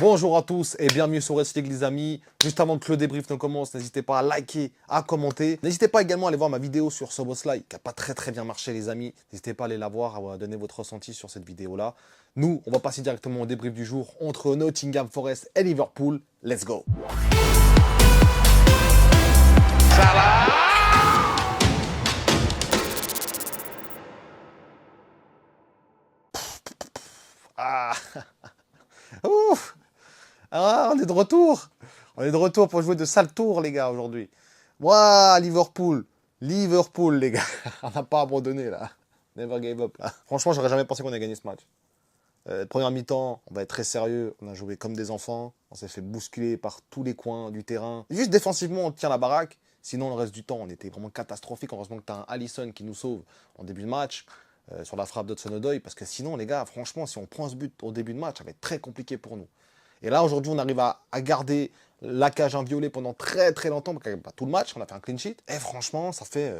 Bonjour à tous et bienvenue sur Wrestling les amis. Juste avant que le débrief ne commence, n'hésitez pas à liker, à commenter. N'hésitez pas également à aller voir ma vidéo sur Soboslai qui n'a pas très bien marché les amis. N'hésitez pas à aller la voir, à donner votre ressenti sur cette vidéo là. Nous, on va passer directement au débrief du jour entre Nottingham Forest et Liverpool. Let's go. Salah. Ah. Ouf. Ah, on est de retour. On est de retour pour jouer de sales tours, les gars, aujourd'hui. Ouah, Liverpool. Liverpool, les gars. On n'a pas abandonné, là. Never gave up, là. Franchement, j'aurais jamais pensé qu'on ait gagné ce match. Première mi-temps, on va être très sérieux. On a joué comme des enfants. On s'est fait bousculer par tous les coins du terrain. Juste défensivement, on tient la baraque. Sinon, le reste du temps, on était vraiment catastrophique. Heureusement que tu as un Alisson qui nous sauve en début de match. Sur la frappe d'Hudson-Odoi. Parce que sinon, les gars, franchement, si on prend ce but au début de match, ça va être très compliqué pour nous. Et là, aujourd'hui, on arrive à garder la cage inviolée pendant très longtemps, pas tout le match, on a fait un clean sheet. Et franchement, ça fait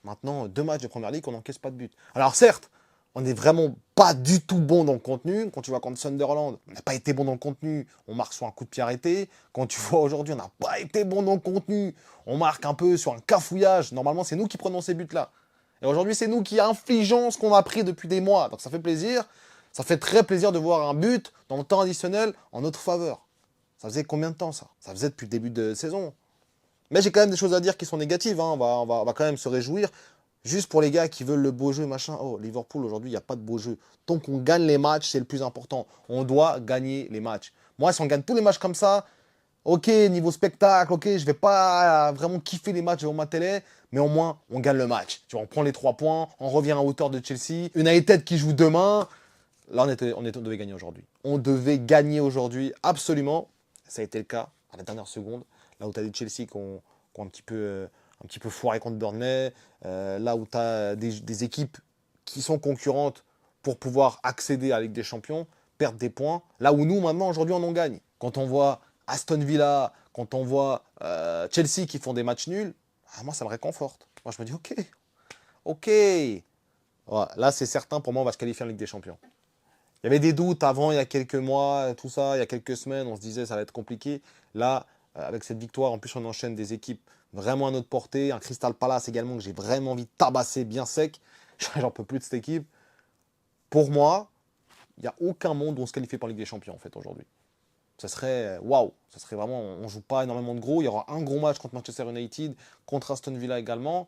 maintenant 2 matchs de première ligue qu'on n'encaisse pas de but. Alors certes, on n'est vraiment pas du tout bon dans le contenu. Quand tu vois contre Sunderland, on n'a pas été bon dans le contenu, on marque sur un coup de pied arrêté. Quand tu vois aujourd'hui, on n'a pas été bon dans le contenu, on marque un peu sur un cafouillage. Normalement, c'est nous qui prenons ces buts-là. Et aujourd'hui, c'est nous qui infligeons ce qu'on a pris depuis des mois. Donc ça fait plaisir. Ça fait très plaisir de voir un but dans le temps additionnel en notre faveur. Ça faisait combien de temps ça? Ça faisait depuis le début de saison. Mais j'ai quand même des choses à dire qui sont négatives. Hein. On va quand même se réjouir. Juste pour les gars qui veulent le beau jeu, machin. Oh, Liverpool, aujourd'hui, il n'y a pas de beau jeu. Tant qu'on gagne les matchs, c'est le plus important. On doit gagner les matchs. Moi, si on gagne tous les matchs comme ça, ok, niveau spectacle, ok, je vais pas vraiment kiffer les matchs devant ma télé, mais au moins, on gagne le match. Tu vois, on prend les 3 points, on revient à hauteur de Chelsea. United qui joue demain. Là, on devait gagner aujourd'hui. On devait gagner aujourd'hui, absolument. Ça a été le cas à la dernière seconde. Là où tu as des Chelsea qui ont un petit peu foiré contre Burnley. Là où tu as des équipes qui sont concurrentes pour pouvoir accéder à la Ligue des Champions, perdre des points. Là où nous, maintenant, aujourd'hui, on en gagne. Quand on voit Aston Villa, quand on voit Chelsea qui font des matchs nuls, moi, ça me réconforte. Moi, je me dis, ok. Voilà, là, c'est certain, pour moi, on va se qualifier en Ligue des Champions. Il y avait des doutes avant, il y a quelques mois, tout ça, il y a quelques semaines, on se disait ça va être compliqué. Là, avec cette victoire, en plus on enchaîne des équipes vraiment à notre portée. Un Crystal Palace également que j'ai vraiment envie de tabasser bien sec. J'en peux plus de cette équipe. Pour moi, il n'y a aucun monde où on se qualifie pour la Ligue des Champions en fait aujourd'hui. Ça serait waouh, ça serait vraiment, on joue pas énormément de gros. Il y aura un gros match contre Manchester United, contre Aston Villa également.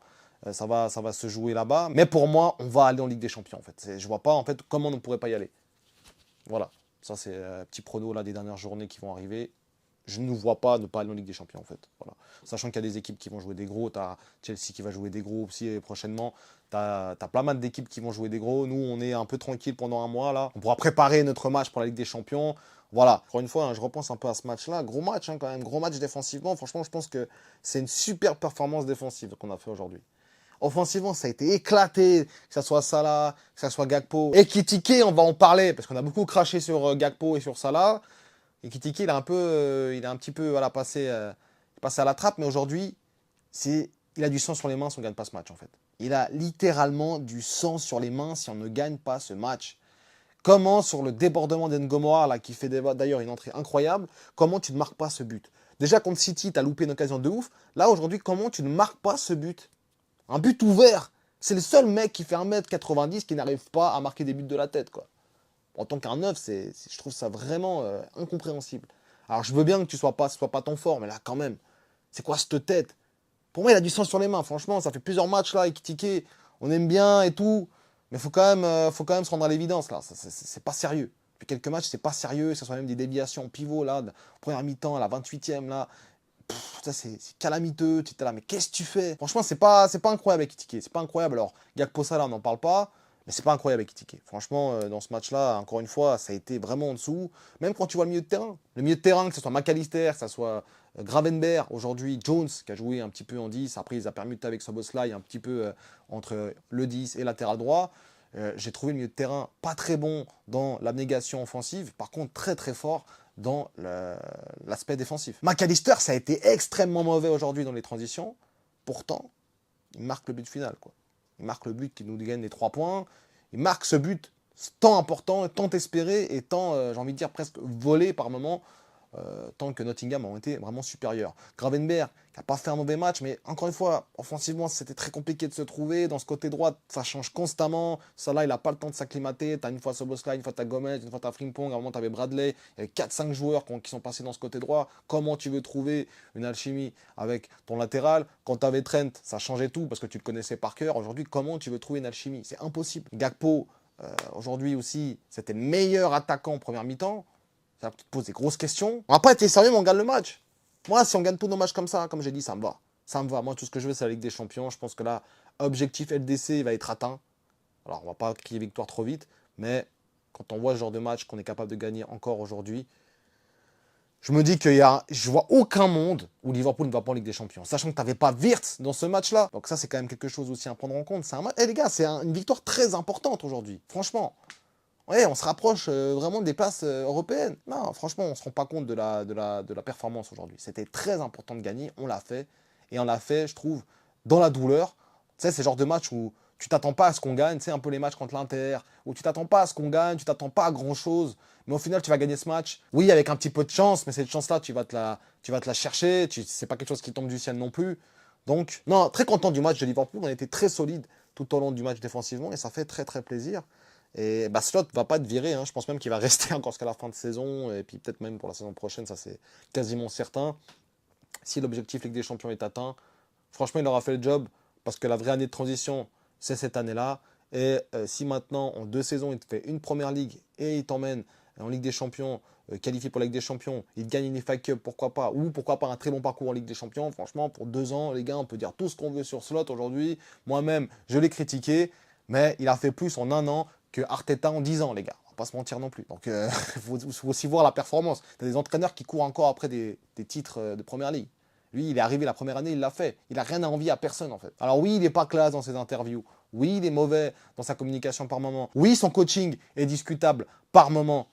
Ça va se jouer là-bas. Mais pour moi, on va aller en Ligue des Champions en fait. Je vois pas en fait comment on ne pourrait pas y aller. Voilà, ça c'est un petit prono là, des dernières journées qui vont arriver. Je ne nous vois pas ne pas aller en Ligue des Champions en fait. Voilà. Sachant qu'il y a des équipes qui vont jouer des gros, tu as Chelsea qui va jouer des gros aussi prochainement, tu as plein mal d'équipes qui vont jouer des gros. Nous on est un peu tranquille pendant un mois là. On pourra préparer notre match pour la Ligue des Champions. Voilà, encore une fois, hein, je repense un peu à ce match-là. Gros match hein, quand même, gros match défensivement. Franchement, je pense que c'est une super performance défensive qu'on a fait aujourd'hui. Offensivement, ça a été éclaté, que ce soit Salah, que ce soit Gakpo. Ekitike, on va en parler, parce qu'on a beaucoup craché sur Gakpo et sur Salah. Ekitike, il a un petit peu voilà, passé à la trappe, mais aujourd'hui, il a du sang sur les mains si on ne gagne pas ce match, en fait. Il a littéralement du sang sur les mains si on ne gagne pas ce match. Comment, sur le débordement d'Ngomora, là, qui fait d'ailleurs une entrée incroyable, comment tu ne marques pas ce but? Déjà, contre City, tu as loupé une occasion de ouf. Là, aujourd'hui, comment tu ne marques pas ce but? Un but ouvert. C'est le seul mec qui fait 1m90 qui n'arrive pas à marquer des buts de la tête, quoi. En tant qu'un neuf, je trouve ça vraiment incompréhensible. Alors, je veux bien que ce soit pas ton fort, mais là, quand même, c'est quoi cette tête? Pour moi, il a du sang sur les mains. Franchement, ça fait plusieurs matchs, là, Ekitike. On aime bien et tout. Mais faut quand même se rendre à l'évidence, là. C'est pas sérieux. Depuis quelques matchs, c'est pas sérieux. Ça soit même des déviations pivot, là. Première mi-temps, la 28e, là. Ça c'est calamiteux, tu es là, mais qu'est-ce que tu fais? Franchement, c'est pas incroyable avec Ekitike, c'est pas incroyable. Alors, Gakpo Salah, on n'en parle pas, mais c'est pas incroyable avec Ekitike. Franchement, dans ce match-là, encore une fois, ça a été vraiment en dessous. Même quand tu vois le milieu de terrain. Le milieu de terrain, que ce soit McAllister, que ce soit Gravenberch, aujourd'hui Jones, qui a joué un petit peu en 10, après il a permuté avec Szoboszlai un petit peu entre le 10 et latéral droit. J'ai trouvé le milieu de terrain pas très bon dans l'abnégation offensive, par contre très fort dans l'aspect défensif. McAllister, ça a été extrêmement mauvais aujourd'hui dans les transitions. Pourtant, il marque le but final, quoi. Il marque le but qui nous gagne les 3 points. Il marque ce but tant important, tant espéré et tant, j'ai envie de dire, presque volé par moments, tant que Nottingham ont été vraiment supérieurs. Gravenberch, qui n'a pas fait un mauvais match, mais encore une fois, offensivement, c'était très compliqué de se trouver. Dans ce côté droit, ça change constamment. Ça là, il n'a pas le temps de s'acclimater. Tu as une fois Szoboszlai, une fois tu as Gomez, une fois tu as Frimpong, à un moment tu avais Bradley. Il y avait 4-5 joueurs qui sont passés dans ce côté droit. Comment tu veux trouver une alchimie avec ton latéral? Quand tu avais Trent, ça changeait tout parce que tu le connaissais par cœur. Aujourd'hui, comment tu veux trouver une alchimie? C'est impossible. Gakpo, aujourd'hui aussi, c'était le meilleur attaquant en première mi-temps. Ça te pose des grosses questions. Après, t'es sérieux, mais on gagne le match. Moi, si on gagne tous nos matchs comme ça, comme j'ai dit, ça me va. Ça me va. Moi, tout ce que je veux, c'est la Ligue des Champions. Je pense que là, objectif LDC va être atteint. Alors, on va pas crier victoire trop vite, mais quand on voit ce genre de match qu'on est capable de gagner encore aujourd'hui, je me dis je vois aucun monde où Liverpool ne va pas en Ligue des Champions. Sachant que tu n'avais pas Wirtz dans ce match-là. Donc ça, c'est quand même quelque chose aussi à prendre en compte. Les gars, c'est une victoire très importante aujourd'hui. Franchement. Ouais, on se rapproche vraiment des places européennes. Non, franchement, on ne se rend pas compte de la performance aujourd'hui. C'était très important de gagner, on l'a fait. Et on l'a fait, je trouve, dans la douleur. Tu sais, c'est le genre de match où tu t'attends pas à ce qu'on gagne. Tu sais, un peu les matchs contre l'Inter, où tu t'attends pas à ce qu'on gagne, tu t'attends pas à grand-chose. Mais au final, tu vas gagner ce match. Oui, avec un petit peu de chance, mais cette chance-là, tu vas te la chercher. C'est pas quelque chose qui tombe du ciel non plus. Donc, non, très content du match de Liverpool. On a été très solide tout au long du match défensivement et ça fait très, très plaisir. Et bah, Slot va pas être viré, hein. Je pense même qu'il va rester encore jusqu'à la fin de saison, et puis peut-être même pour la saison prochaine, ça c'est quasiment certain. Si l'objectif Ligue des Champions est atteint, franchement il aura fait le job, parce que la vraie année de transition, c'est cette année-là. Et si maintenant, en 2 saisons, il te fait une première ligue, et il t'emmène en Ligue des Champions, qualifié pour la Ligue des Champions, il gagne une FA Cup, pourquoi pas, ou pourquoi pas un très bon parcours en Ligue des Champions, franchement, pour 2 ans, les gars, on peut dire tout ce qu'on veut sur Slot aujourd'hui. Moi-même, je l'ai critiqué, mais il a fait plus en 1 an que Arteta en 10 ans, les gars. On va pas se mentir non plus. Donc, il faut aussi voir la performance. Il y a des entraîneurs qui courent encore après des titres de première ligue. Lui, il est arrivé la première année, il l'a fait. Il n'a rien à envier à personne, en fait. Alors oui, il n'est pas classe dans ses interviews. Oui, il est mauvais dans sa communication par moment. Oui, son coaching est discutable par moment.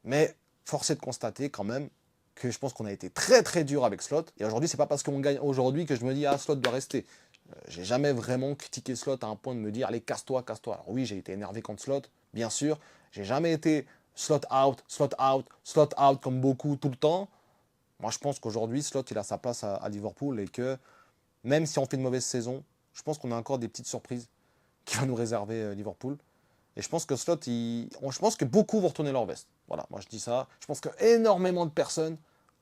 Mais force est de constater quand même que je pense qu'on a été très très dur avec Slot. Et aujourd'hui, c'est pas parce qu'on gagne aujourd'hui que je me dis, ah, Slot doit rester. J'ai jamais vraiment critiqué Slot à un point de me dire, allez, casse-toi, casse-toi. Alors oui, j'ai été énervé contre Slot, bien sûr. J'ai jamais été slot out, slot out, slot out comme beaucoup tout le temps. Moi, je pense qu'aujourd'hui, Slot, il a sa place à Liverpool et que même si on fait une mauvaise saison, je pense qu'on a encore des petites surprises qui vont nous réserver Liverpool. Et je pense que Slot, je pense que beaucoup vont retourner leur veste. Voilà, moi je dis ça. Je pense qu'énormément de personnes,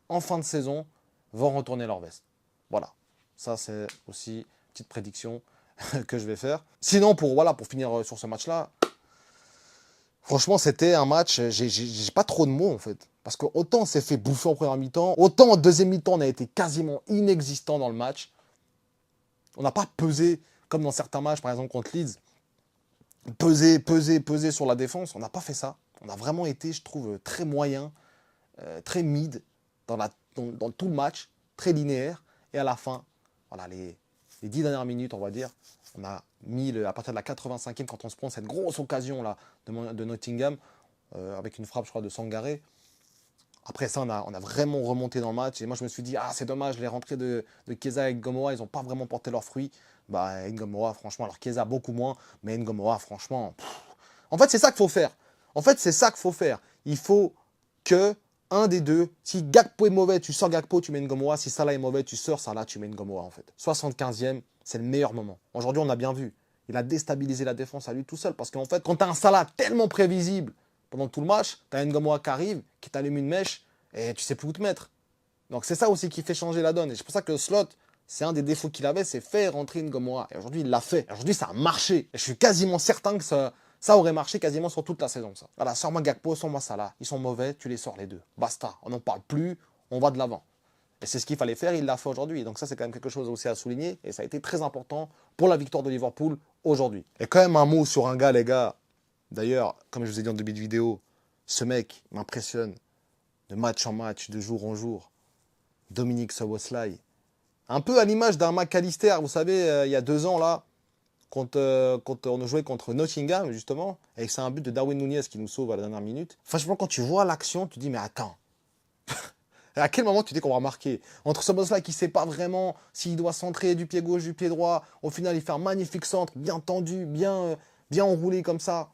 en fin de saison, vont retourner leur veste. Voilà. Ça, c'est aussi une petite prédiction que je vais faire. Sinon, pour finir sur ce match-là, franchement, c'était un match, j'ai pas trop de mots en fait. Parce que autant on s'est fait bouffer en première mi-temps, autant en deuxième mi-temps, on a été quasiment inexistant dans le match. On n'a pas pesé, comme dans certains matchs, par exemple contre Leeds, peser sur la défense. On n'a pas fait ça. On a vraiment été, je trouve, très moyen, très mid dans tout le match, très linéaire. Et à la fin, voilà, les 10 dernières minutes, on va dire, on a mis, à partir de la 85e, quand on se prend cette grosse occasion là, de Nottingham, avec une frappe, je crois, de Sangaré. Après ça, on a vraiment remonté dans le match. Et moi, je me suis dit, ah, c'est dommage, les rentrées de Chiesa et Ngomora, ils n'ont pas vraiment porté leurs fruits. Bah, Ngomora, franchement, alors Chiesa beaucoup moins, mais Ngomora, franchement. En fait, c'est ça qu'il faut faire. En fait, c'est ça qu'il faut faire. Il faut que un des deux, si Gakpo est mauvais, tu sors Gakpo, tu mets Ngomora. Si Salah est mauvais, tu sors Salah, tu mets Ngomora, en fait. 75e, c'est le meilleur moment. Aujourd'hui, on a bien vu. Il a déstabilisé la défense à lui tout seul. Parce qu'en fait, quand tu as un Salah tellement prévisible, pendant tout le match, tu as un Ngomora qui arrive, qui t'allume une mèche, et tu sais plus où te mettre. Donc c'est ça aussi qui fait changer la donne. Et c'est pour ça que Slot, c'est un des défauts qu'il avait, c'est faire rentrer Ngomora. Et aujourd'hui, il l'a fait. Aujourd'hui, ça a marché. Et je suis quasiment certain que ça aurait marché quasiment sur toute la saison, ça. Voilà, sors-moi Gakpo, sors-moi Salah. Ils sont mauvais, tu les sors les deux. Basta. On n'en parle plus, on va de l'avant. Et c'est ce qu'il fallait faire, il l'a fait aujourd'hui. Donc ça, c'est quand même quelque chose aussi à souligner. Et ça a été très important pour la victoire de Liverpool aujourd'hui. Et quand même un mot sur un gars, les gars. D'ailleurs, comme je vous ai dit en début de vidéo, ce mec m'impressionne de match en match, de jour en jour. Dominique Szoboszlai. Un peu à l'image d'un McAllister, vous savez, il y a 2 ans, là, quand on a joué contre Nottingham, justement, et c'est un but de Darwin Núñez qui nous sauve à la dernière minute. Franchement, quand tu vois l'action, tu te dis, mais attends. À quel moment tu dis qu'on va marquer? Entre Szoboszlai qui ne sait pas vraiment s'il doit centrer du pied gauche, du pied droit, au final, il fait un magnifique centre, bien tendu, bien enroulé comme ça.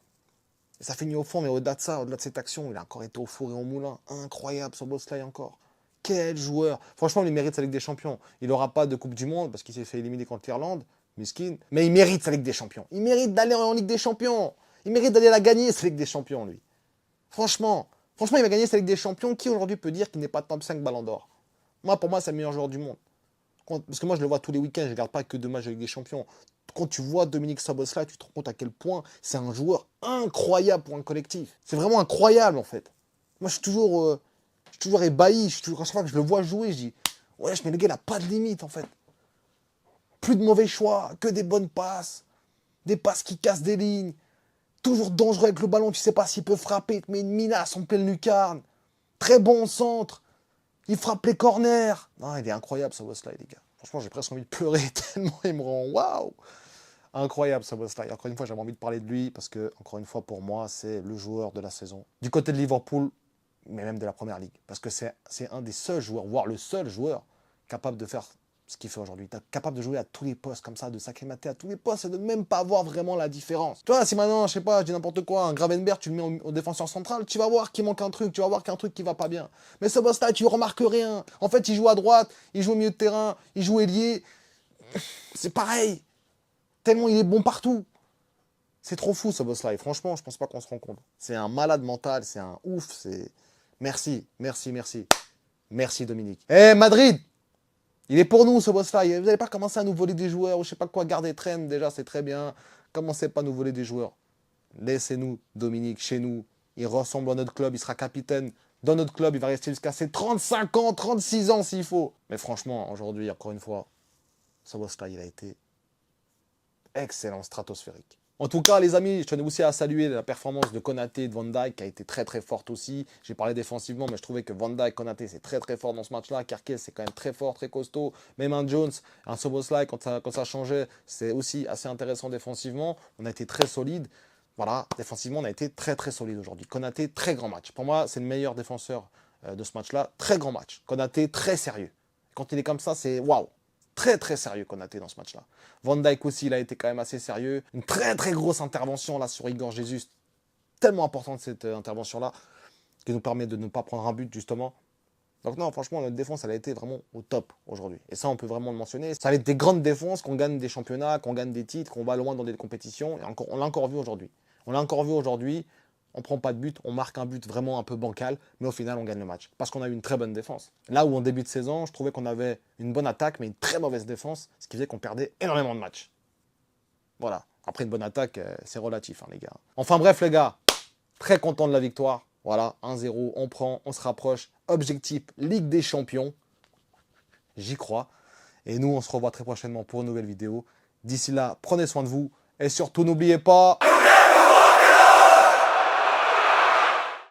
Et ça finit au fond, mais au-delà de ça, au-delà de cette action, il a encore été au four et au moulin. Incroyable, Szoboszlai encore. Quel joueur. Franchement, il mérite sa Ligue des Champions. Il n'aura pas de Coupe du Monde parce qu'il s'est fait éliminer contre l'Irlande. Miskin. Mais il mérite sa Ligue des Champions. Il mérite d'aller en Ligue des Champions. Il mérite d'aller la gagner, sa Ligue des Champions, lui. Franchement, il va gagner sa Ligue des Champions. Qui aujourd'hui peut dire qu'il n'est pas top 5 Ballon d'Or? Pour moi, c'est le meilleur joueur du monde. Parce que moi, je le vois tous les week-ends. Je ne regarde pas que 2 matchs de Ligue des Champions. Quand tu vois Dominique Szoboszlai, tu te rends compte à quel point c'est un joueur incroyable pour un collectif. C'est vraiment incroyable, en fait. Moi, je suis toujours ébahi. À chaque fois que je le vois jouer, je dis, ouais, mais le gars, il n'a pas de limite, en fait. Plus de mauvais choix, que des bonnes passes. Des passes qui cassent des lignes. Toujours dangereux avec le ballon, tu sais pas s'il peut frapper. Il te met une minace en pleine lucarne. Très bon centre. Il frappe les corners. Non, il est incroyable, Szoboszlai, les gars. Franchement, j'ai presque envie de pleurer tellement il me rend waouh. Incroyable, Szoboszlai. Encore une fois, j'avais envie de parler de lui parce que, encore une fois, pour moi, c'est le joueur de la saison. Du côté de Liverpool, mais même de la Première Ligue. Parce que c'est un des seuls joueurs, voire le seul joueur capable de faire ce qu'il fait aujourd'hui. Capable de jouer à tous les postes comme ça, de s'acclimater à tous les postes et de même pas voir vraiment la différence. Tu vois, si maintenant, je sais pas, je dis n'importe quoi, un Gravenberch, tu le mets au défenseur central, tu vas voir qu'il manque un truc, tu vas voir qu'il y a un truc qui va pas bien. Mais Szoboszlai, tu remarques rien. En fait, il joue à droite, il joue au milieu de terrain, il joue ailier. C'est pareil. Tellement il est bon partout. C'est trop fou, Szoboszlai. Franchement, je pense pas qu'on se rend compte. C'est un malade mental, c'est un ouf, c'est... Merci, merci, merci. Merci, Dominique. Eh, Madrid! Il est pour nous, Szoboszlai. Vous n'allez pas commencer à nous voler des joueurs ou je sais pas quoi, garder Trent, déjà, c'est très bien. Commencez pas à nous voler des joueurs. Laissez-nous, Dominique, chez nous. Il ressemble à notre club, il sera capitaine dans notre club, il va rester jusqu'à ses 35 ans, 36 ans s'il faut. Mais franchement, aujourd'hui, encore une fois, Szoboszlai, il a été excellent, stratosphérique. En tout cas, les amis, je tenais aussi à saluer la performance de Konaté et de Van Dijk qui a été très très forte aussi. J'ai parlé défensivement, mais je trouvais que Van Dijk, Konaté, c'est très très fort dans ce match-là. Kerkez, c'est quand même très fort, très costaud. Même un Jones, un Szoboszlai, quand ça changeait, c'est aussi assez intéressant défensivement. On a été très solide. Voilà, défensivement, on a été très très solide aujourd'hui. Konaté, très grand match. Pour moi, c'est le meilleur défenseur de ce match-là. Très grand match. Konaté, très sérieux. Quand il est comme ça, c'est waouh. Très très sérieux Konaté dans ce match-là. Van Dijk aussi, il a été quand même assez sérieux. Une très très grosse intervention là sur Igor Jesus. Tellement importante cette intervention-là, qui nous permet de ne pas prendre un but justement. Donc non, franchement, notre défense, elle a été vraiment au top aujourd'hui. Et ça, on peut vraiment le mentionner. Ça va être des grandes défenses, qu'on gagne des championnats, qu'on gagne des titres, qu'on va loin dans des compétitions. Et encore, on l'a encore vu aujourd'hui. On ne prend pas de but, on marque un but vraiment un peu bancal, mais au final, on gagne le match. Parce qu'on a eu une très bonne défense. Là où en début de saison, je trouvais qu'on avait une bonne attaque, mais une très mauvaise défense, ce qui faisait qu'on perdait énormément de matchs. Voilà. Après, une bonne attaque, c'est relatif, hein, les gars. Enfin bref, les gars, très content de la victoire. Voilà, 1-0, on prend, on se rapproche. Objectif, Ligue des Champions. J'y crois. Et nous, on se revoit très prochainement pour une nouvelle vidéo. D'ici là, prenez soin de vous. Et surtout, n'oubliez pas...